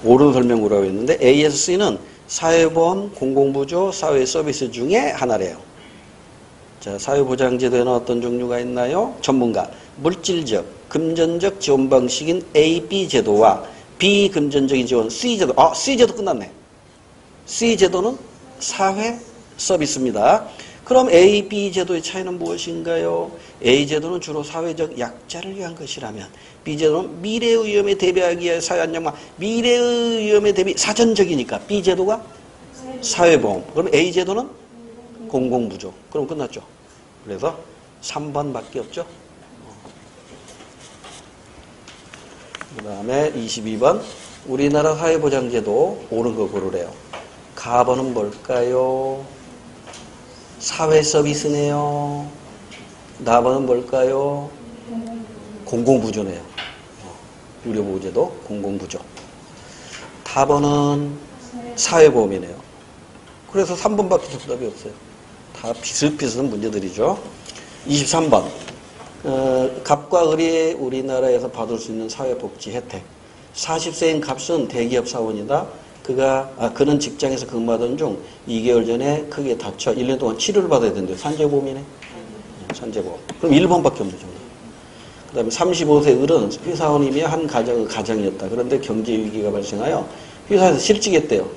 [SPEAKER 1] 옳은 설명으로 했는데 ASC는 사회보험, 공공부조, 사회서비스 중에 하나래요. 자, 사회보장제도에는 어떤 종류가 있나요? 전문가, 물질적, 금전적 지원 방식인 A, B 제도와 비금전적인 지원 C 제도. C 제도 끝났네. C 제도는 사회 서비스입니다. 그럼 A, B 제도의 차이는 무엇인가요? A 제도는 주로 사회적 약자를 위한 것이라면 B 제도는 미래의 위험에 대비하기 위해 사회안전망, 미래의 위험에 대비 사전적이니까 B 제도가 사회보험. 그럼 A 제도는 공공부조. 그럼 끝났죠. 그래서 3번밖에 없죠. 그 다음에 22번 우리나라 사회보장제도 옳은 거 고르래요. 가번은 뭘까요? 사회서비스네요. 나번은 뭘까요? 공공부조네요. 의료보호제도 공공부조. 다번은 사회보험이네요. 그래서 3번밖에 정답이 없어요. 다 비슷비슷한 문제들이죠. 23번 갑과 을이 우리나라에서 받을 수 있는 사회복지 혜택. 40세인 갑은 대기업 사원이다. 그는 직장에서 근무하던 중 2개월 전에 크게 다쳐 1년 동안 치료를 받아야 된대요. 산재보험이네. 산재보험. 그럼 1번밖에 없네, 정답. 그 다음에 35세 을은 회사원이며 한 가정의 가장이었다. 그런데 경제위기가 발생하여 회사에서 실직했대요.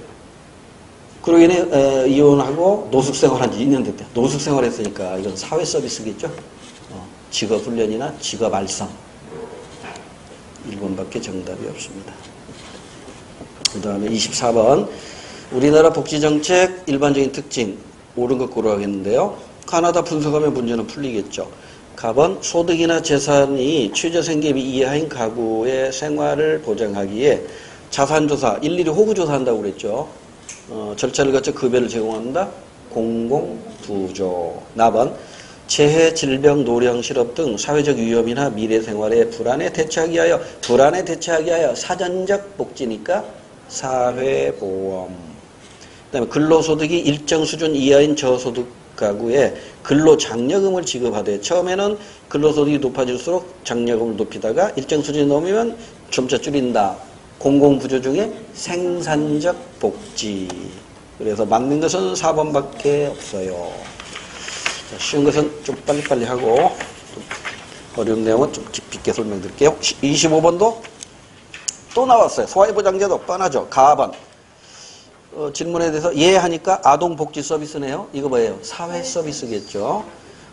[SPEAKER 1] 그로 인해 이혼하고 노숙생활한 지 2년 됐대요. 노숙생활 했으니까 이건 사회서비스겠죠. 직업훈련이나 직업알선. 1번밖에 정답이 없습니다. 그 다음에 24번 우리나라 복지정책 일반적인 특징 옳은 것 고르하겠는데요. 가나다 분석하면 문제는 풀리겠죠. 갑은 소득이나 재산이 최저생계비 이하인 가구의 생활을 보장하기에 자산조사 일일이 호구조사한다고 그랬죠. 절차를 거쳐 급여를 제공한다. 공공부조. 나번 재해, 질병, 노령, 실업 등 사회적 위험이나 미래생활의 불안에 대처하기 위하여 사전적 복지니까 사회보험. 그 다음에 근로소득이 일정 수준 이하인 저소득 가구에 근로장려금을 지급하되 처음에는 근로소득이 높아질수록 장려금을 높이다가 일정 수준이 넘으면 점차 줄인다. 공공부조 중에 생산적 복지. 그래서 맞는 것은 4번밖에 없어요. 자, 쉬운 것은 좀 빨리빨리 하고 어려운 내용은 좀 깊이 있게 설명드릴게요. 25번도 또 나왔어요. 소아보장제도 뻔하죠. 가번. 질문에 대해서 예 하니까 아동복지 서비스네요. 이거 뭐예요? 사회 서비스겠죠.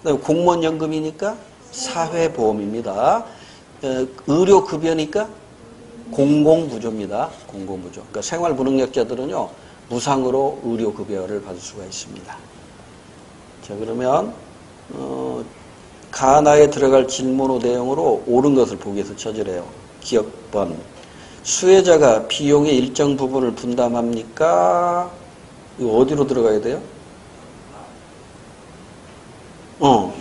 [SPEAKER 1] 그다음에 공무원연금이니까 사회보험입니다. 의료급여니까 공공부조입니다. 공공부조. 그러니까 생활불능력자들은요 무상으로 의료급여를 받을 수가 있습니다. 자, 그러면 가나에 들어갈 질문의 내용으로 옳은 것을 보기 위해서 쳐주래요. 기억번. 수혜자가 비용의 일정 부분을 분담합니까? 이거 어디로 들어가야 돼요?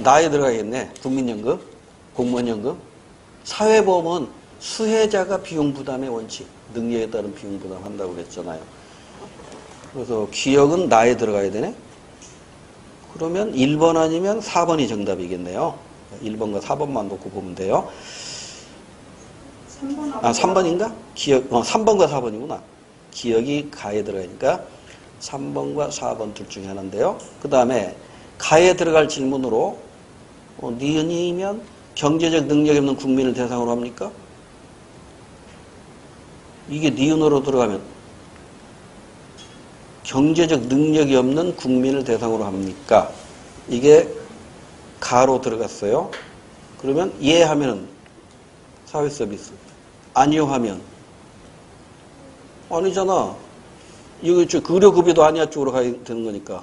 [SPEAKER 1] 나에 들어가겠네. 국민연금, 공무원연금. 사회보험은 수혜자가 비용 부담의 원칙, 능력에 따른 비용 부담한다고 그랬잖아요. 그래서 기억은 나에 들어가야 되네. 그러면 1번 아니면 4번이 정답이겠네요. 1번과 4번만 놓고 보면 돼요. 3번인가? 3번과 4번이구나. 기억이 가에 들어가니까 3번과 4번 둘 중에 하나인데요. 그 다음에 가에 들어갈 질문으로 니은이면 경제적 능력이 없는 국민을 대상으로 합니까? 이게 니은으로 들어가면 경제적 능력이 없는 국민을 대상으로 합니까? 이게 가로 들어갔어요. 그러면 예 하면은 사회 서비스. 아니요 하면 아니잖아. 이거 의료급여도 아니야 쪽으로 가야 되는 거니까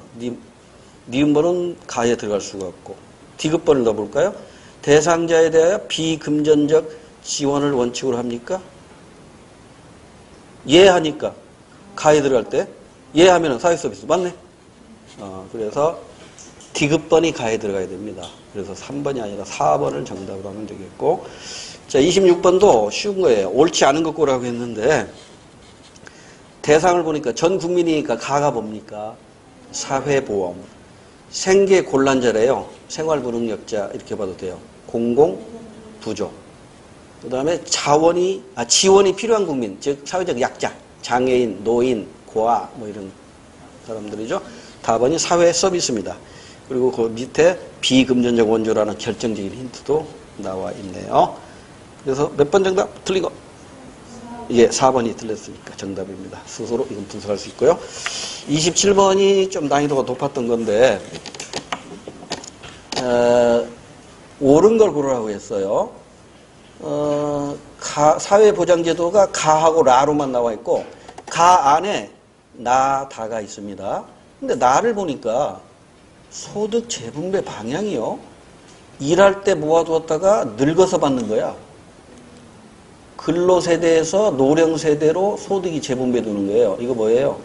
[SPEAKER 1] 니은번은 가에 들어갈 수가 없고 디귿번을 넣어볼까요? 대상자에 대하여 비금전적 지원을 원칙으로 합니까? 예 하니까 가에 들어갈 때 예 하면은 사회 서비스 맞네. 그래서 디귿번이 가에 들어가야 됩니다. 그래서 3번이 아니라 4번을 정답으로 하면 되겠고, 자 26번도 쉬운 거예요. 옳지 않은 것 고라고 했는데 대상을 보니까 전 국민이니까 가가 뭡니까? 사회보험, 생계곤란자래요. 생활불능력자 이렇게 봐도 돼요. 공공부조. 그 다음에 지원이 필요한 국민, 즉 사회적 약자, 장애인, 노인, 고아 뭐 이런 사람들이죠. 답안이 사회 서비스입니다. 그리고 그 밑에 비금전적 원조라는 결정적인 힌트도 나와 있네요. 그래서 몇 번 정답? 틀린 거? 예, 4번이 틀렸으니까 정답입니다. 스스로 이건 분석할 수 있고요. 27번이 좀 난이도가 높았던 건데 옳은 걸 고르라고 했어요. 사회보장제도가 가하고 라로만 나와 있고 가 안에 나, 다가 있습니다. 근데 나를 보니까 소득 재분배 방향이요. 일할 때 모아두었다가 늙어서 받는 거야. 근로세대에서 노령세대로 소득이 재분배되는 거예요. 이거 뭐예요?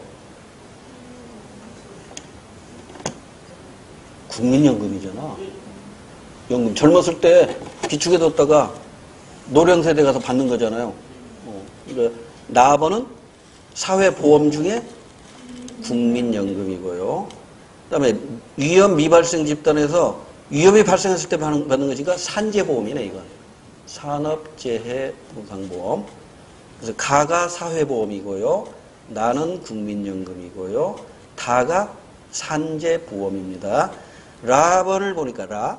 [SPEAKER 1] 국민연금이잖아. 연금. 젊었을 때 비축해뒀다가 노령세대 가서 받는 거잖아요. 그러니까 나번은 사회보험 중에 국민연금이고요. 그 다음에 위험 미발생 집단에서 위험이 발생했을 때 받는 것이니까 산재보험이네, 이건. 산업재해보상보험. 그래서 가가 사회보험이고요. 나는 국민연금이고요. 다가 산재보험입니다. 라번을 보니까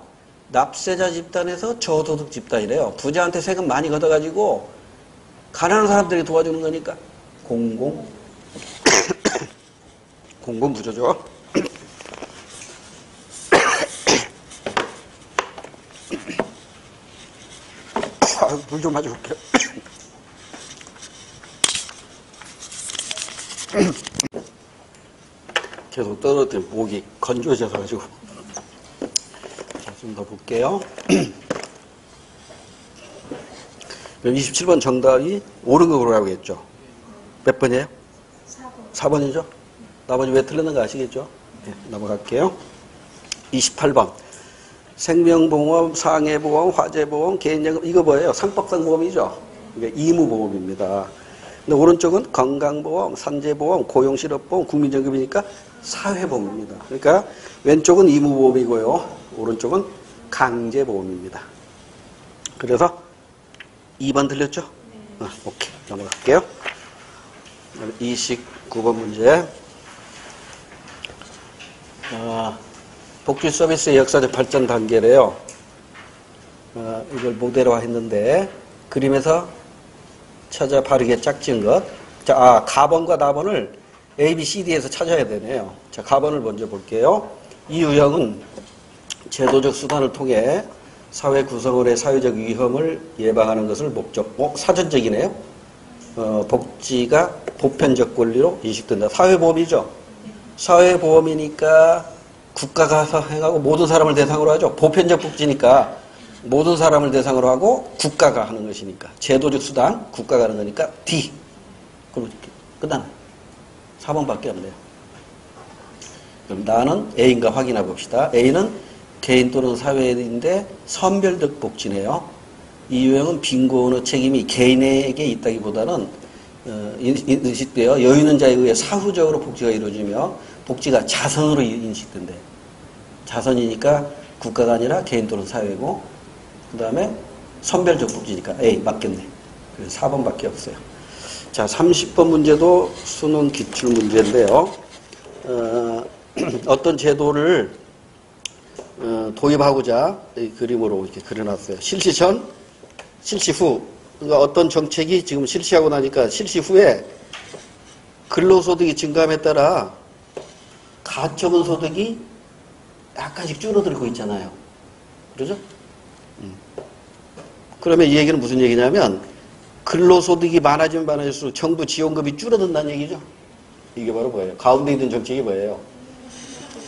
[SPEAKER 1] 납세자 집단에서 저소득 집단이래요. 부자한테 세금 많이 걷어가지고 가난한 사람들이 도와주는 거니까 공공부조죠. 물 좀 마셔볼게요. 계속 떨어뜨린 목이 건조해져서 가지고. 자, 좀 더 볼게요. 그럼 27번 정답이 옳은 거 고르라고 했죠. 몇 번이에요? 4번. 4번이죠? 나머지 왜 틀렸는가 아시겠죠? 네, 넘어갈게요. 28번. 생명보험, 상해보험, 화재보험, 개인연금, 이거 뭐예요? 상법상 보험이죠? 이게 의무보험입니다. 근데 오른쪽은 건강보험, 산재보험, 고용실업보험, 국민연금이니까 사회보험입니다. 그러니까 왼쪽은 의무보험이고요. 오른쪽은 강제보험입니다. 그래서 2번 틀렸죠? 네. 오케이. 넘어갈게요. 29번 문제. 복지 서비스의 역사적 발전 단계래요. 이걸 모델화 했는데, 그림에서 찾아 바르게 짝지은 것. 자, 가번과 나번을 A, B, C, D에서 찾아야 되네요. 자, 가번을 먼저 볼게요. 이 유형은 제도적 수단을 통해 사회 구성원의 사회적 위험을 예방하는 것을 목적, 사전적이네요. 복지가 보편적 권리로 인식된다. 사회보험이죠. 사회보험이니까 국가가 행하고 모든 사람을 대상으로 하죠. 보편적 복지니까 모든 사람을 대상으로 하고 국가가 하는 것이니까. 제도적 수단, 국가가 하는 거니까 D. 그럼 끝나네. 4번밖에 없네요. 그럼 나는 A인가 확인해 봅시다. A는 개인 또는 사회인데 선별적 복지네요. 이 유형은 빈곤의 책임이 개인에게 있다기보다는 인식되어 여유 있는 자에 의해 사후적으로 복지가 이루어지며 복지가 자선으로 인식된대. 자선이니까 국가가 아니라 개인 또는 사회고, 그 다음에 선별적 복지니까 A 맞겠네. 그래서 4번밖에 없어요. 자, 30번 문제도 수능 기출 문제인데요. 어떤 제도를 도입하고자 이 그림으로 이렇게 그려놨어요. 실시 전, 실시 후. 그러니까 어떤 정책이 지금 실시하고 나니까 실시 후에 근로소득이 증감에 따라 가처분 소득이 약간씩 줄어들고 있잖아요. 그러죠? 그러면 이 얘기는 무슨 얘기냐면 근로소득이 많아지면 많아질수록 정부 지원금이 줄어든다는 얘기죠. 이게 바로 뭐예요? 가운데 있는 정책이 뭐예요?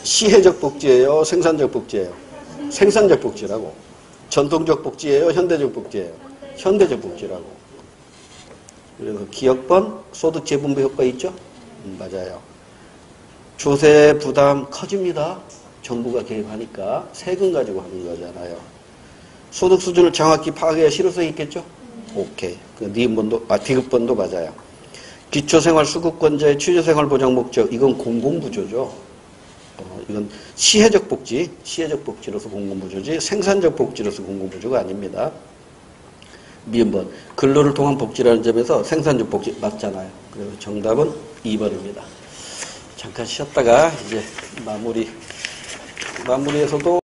[SPEAKER 1] 시혜적 복지예요? 생산적 복지예요? 생산적 복지라고. 전통적 복지예요? 현대적 복지예요? 현대적 복지라고. 그래서 기업번 소득 재분배 효과 있죠? 맞아요. 조세 부담 커집니다. 정부가 개입하니까 세금 가지고 하는 거잖아요. 소득 수준을 정확히 파악해야 실효성이 있겠죠? 오케이. 그 니은번도, 디귿번도 맞아요. 기초생활 수급권자의 취준생활 보장 목적, 이건 공공부조죠. 이건 시혜적 복지, 시혜적 복지로서 공공부조지 생산적 복지로서 공공부조가 아닙니다. 미음번, 근로를 통한 복지라는 점에서 생산적 복지 맞잖아요. 그래서 정답은 2번입니다. 잠깐 쉬었다가 이제 마무리에서도